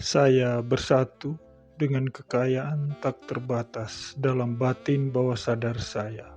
Saya bersatu dengan kekayaan tak terbatas dalam batin bawah sadar saya.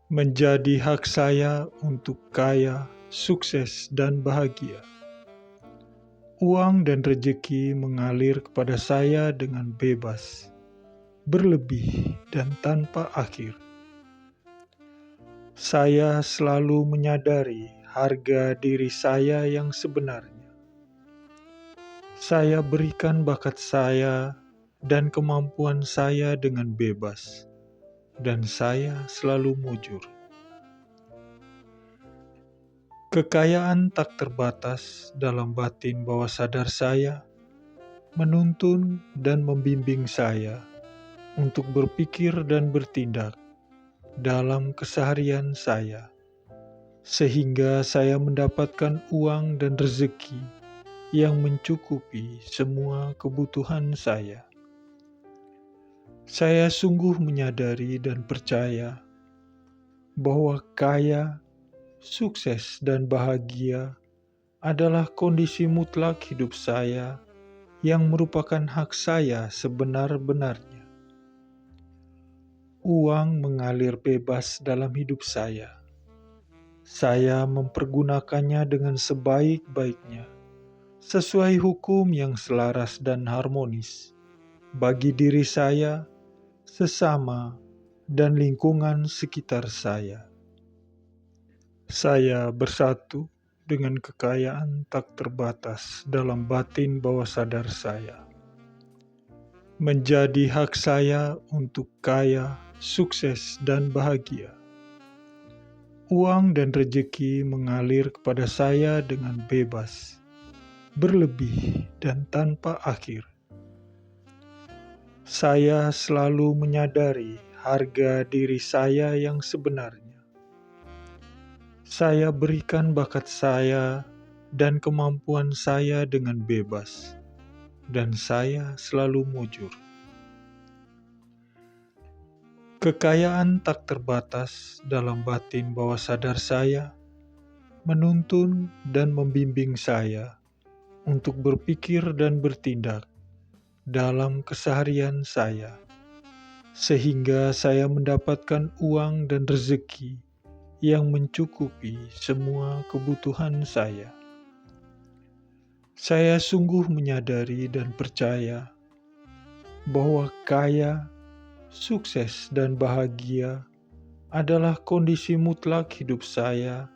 Menjadi hak saya untuk kaya, sukses, dan bahagia. Uang dan rejeki mengalir kepada saya dengan bebas, berlebih, dan tanpa akhir. Saya selalu menyadari harga diri saya yang sebenarnya. Saya berikan bakat saya dan kemampuan saya dengan bebas, dan saya selalu mujur. Kekayaan tak terbatas dalam batin bawah sadar saya menuntun dan membimbing saya untuk berpikir dan bertindak dalam keseharian saya, sehingga saya mendapatkan uang dan rezeki yang mencukupi semua kebutuhan saya. Saya sungguh menyadari dan percaya bahwa kaya, sukses, dan bahagia adalah kondisi mutlak hidup saya yang merupakan hak saya sebenar-benarnya. Uang mengalir bebas dalam hidup saya. Saya mempergunakannya dengan sebaik-baiknya, sesuai hukum yang selaras dan harmonis bagi diri saya, sesama, dan lingkungan sekitar saya. Saya bersatu dengan kekayaan tak terbatas dalam batin bawah sadar saya. Menjadi hak saya untuk kaya, sukses, dan bahagia. Uang dan rejeki mengalir kepada saya dengan bebas, berlebih, dan tanpa akhir. Saya selalu menyadari harga diri saya yang sebenarnya. Saya berikan bakat saya dan kemampuan saya dengan bebas, dan saya selalu mujur. Kekayaan tak terbatas dalam batin bawah sadar saya menuntun dan membimbing saya untuk berpikir dan bertindak dalam keseharian saya, sehingga saya mendapatkan uang dan rezeki yang mencukupi semua kebutuhan saya. Saya sungguh menyadari dan percaya bahwa kaya, sukses, dan bahagia adalah kondisi mutlak hidup saya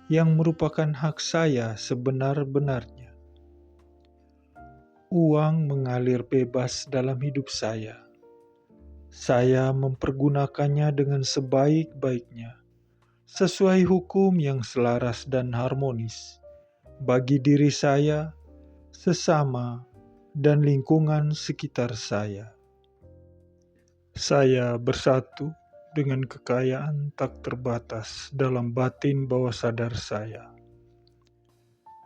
yang merupakan hak saya sebenar-benarnya. Uang mengalir bebas dalam hidup saya. Saya mempergunakannya dengan sebaik-baiknya, sesuai hukum yang selaras dan harmonis bagi diri saya, sesama, dan lingkungan sekitar saya. Saya bersatu dengan kekayaan tak terbatas dalam batin bawah sadar saya.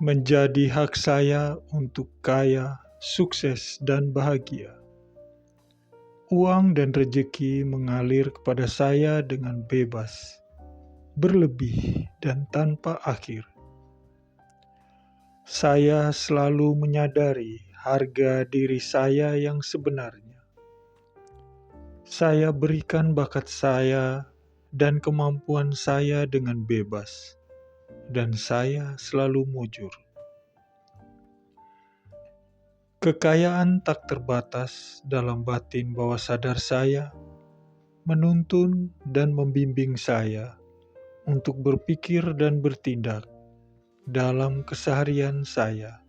Menjadi hak saya untuk kaya, sukses, dan bahagia. Uang dan rejeki mengalir kepada saya dengan bebas, berlebih, dan tanpa akhir. Saya selalu menyadari harga diri saya yang sebenarnya. Saya berikan bakat saya dan kemampuan saya dengan bebas, dan saya selalu mujur. Kekayaan tak terbatas dalam batin bawah sadar saya menuntun dan membimbing saya untuk berpikir dan bertindak dalam keseharian saya,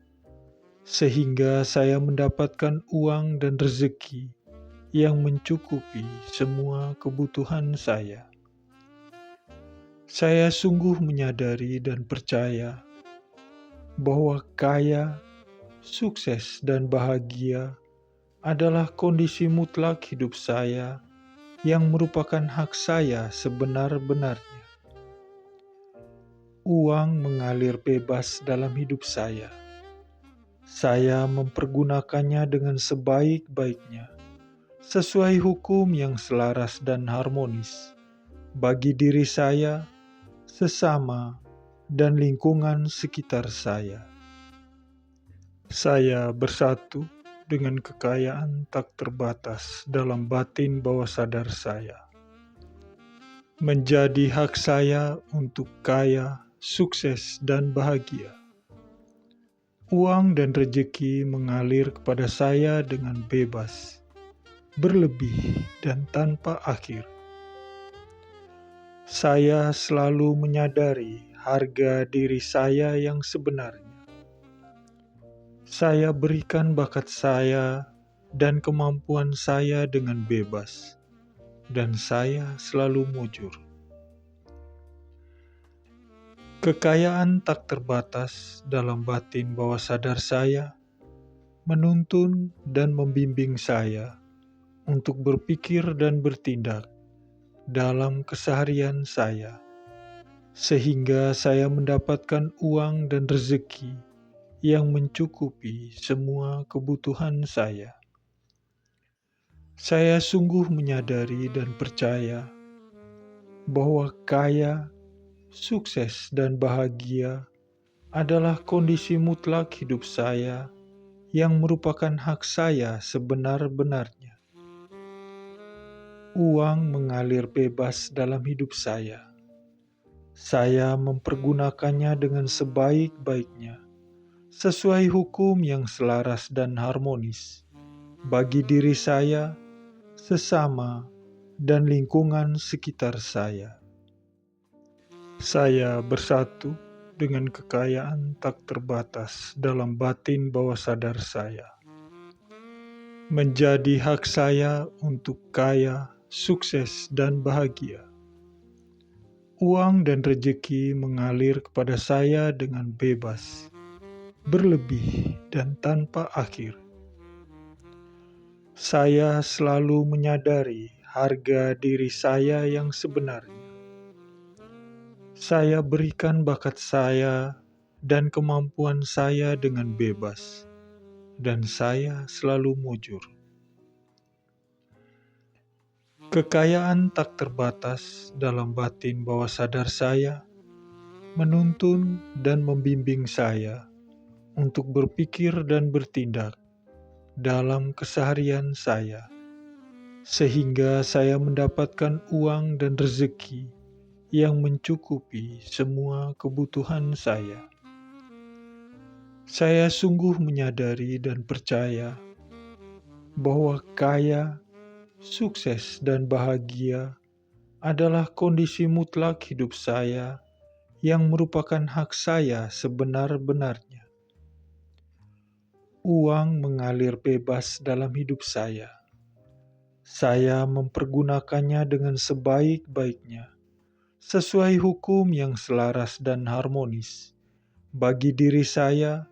sehingga saya mendapatkan uang dan rezeki yang mencukupi semua kebutuhan saya. Saya sungguh menyadari dan percaya bahwa kaya, sukses, dan bahagia adalah kondisi mutlak hidup saya yang merupakan hak saya sebenar-benarnya. Uang mengalir bebas dalam hidup saya. Saya mempergunakannya dengan sebaik-baiknya, sesuai hukum yang selaras dan harmonis bagi diri saya, sesama, dan lingkungan sekitar saya. Saya bersatu dengan kekayaan tak terbatas dalam batin bawah sadar saya. Menjadi hak saya untuk kaya, sukses, dan bahagia. Uang dan rejeki mengalir kepada saya dengan bebas, berlebih, dan tanpa akhir. Saya selalu menyadari harga diri saya yang sebenarnya. Saya berikan bakat saya dan kemampuan saya dengan bebas, dan saya selalu mujur. Kekayaan tak terbatas dalam batin bawah sadar saya menuntun dan membimbing saya untuk berpikir dan bertindak dalam keseharian saya, sehingga saya mendapatkan uang dan rezeki yang mencukupi semua kebutuhan saya. Saya sungguh menyadari dan percaya bahwa kaya, sukses, dan bahagia adalah kondisi mutlak hidup saya yang merupakan hak saya sebenar-benarnya. Uang mengalir bebas dalam hidup saya. Saya mempergunakannya dengan sebaik-baiknya, sesuai hukum yang selaras dan harmonis bagi diri saya, sesama, dan lingkungan sekitar saya. Saya bersatu dengan kekayaan tak terbatas dalam batin bawah sadar saya. Menjadi hak saya untuk kaya, sukses, dan bahagia. Uang dan rejeki mengalir kepada saya dengan bebas, berlebih, dan tanpa akhir. Saya selalu menyadari harga diri saya yang sebenarnya. Saya berikan bakat saya dan kemampuan saya dengan bebas, dan saya selalu mujur. Kekayaan tak terbatas dalam batin bawah sadar saya menuntun dan membimbing saya untuk berpikir dan bertindak dalam keseharian saya, sehingga saya mendapatkan uang dan rezeki yang mencukupi semua kebutuhan saya. Saya sungguh menyadari dan percaya bahwa kaya, sukses, dan bahagia adalah kondisi mutlak hidup saya yang merupakan hak saya sebenar-benarnya. Uang mengalir bebas dalam hidup saya. Saya mempergunakannya dengan sebaik-baiknya, sesuai hukum yang selaras dan harmonis bagi diri saya,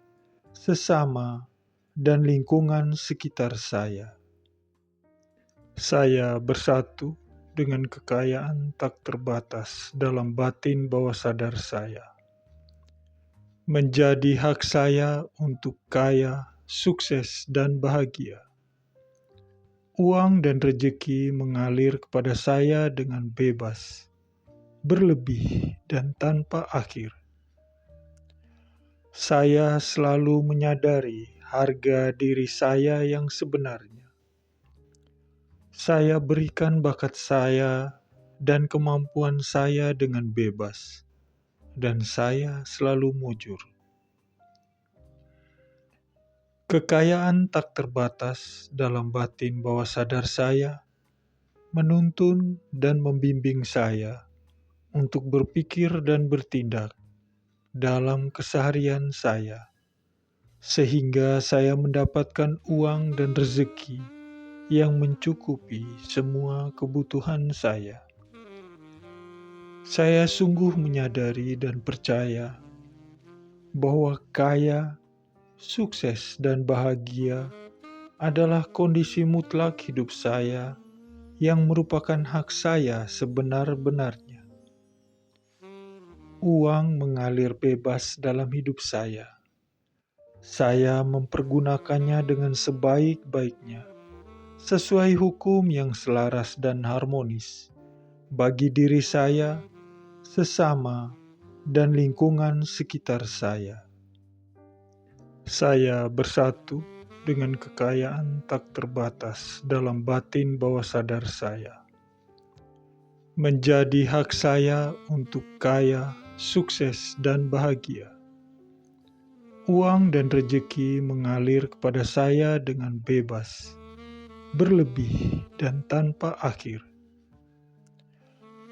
sesama, dan lingkungan sekitar saya. Saya bersatu dengan kekayaan tak terbatas dalam batin bawah sadar saya. Menjadi hak saya untuk kaya, sukses, dan bahagia. Uang dan rejeki mengalir kepada saya dengan bebas, berlebih, dan tanpa akhir. Saya selalu menyadari harga diri saya yang sebenarnya. Saya berikan bakat saya dan kemampuan saya dengan bebas, dan saya selalu mujur. Kekayaan tak terbatas dalam batin bawah sadar saya menuntun dan membimbing saya untuk berpikir dan bertindak dalam keseharian saya, sehingga saya mendapatkan uang dan rezeki yang mencukupi semua kebutuhan saya. Saya sungguh menyadari dan percaya bahwa kaya, sukses, dan bahagia adalah kondisi mutlak hidup saya yang merupakan hak saya sebenar-benarnya. Uang mengalir bebas dalam hidup saya. Saya mempergunakannya dengan sebaik-baiknya, sesuai hukum yang selaras dan harmonis bagi diri saya, sesama, dan lingkungan sekitar saya. Saya bersatu dengan kekayaan tak terbatas dalam batin bawah sadar saya. Menjadi hak saya untuk kaya, sukses, dan bahagia. Uang dan rejeki mengalir kepada saya dengan bebas, berlebih, dan tanpa akhir.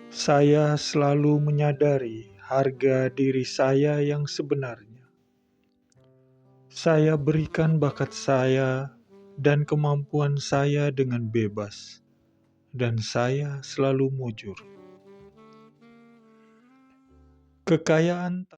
Saya selalu menyadari harga diri saya yang sebenarnya. Saya berikan bakat saya dan kemampuan saya dengan bebas, dan saya selalu mujur. Kekayaan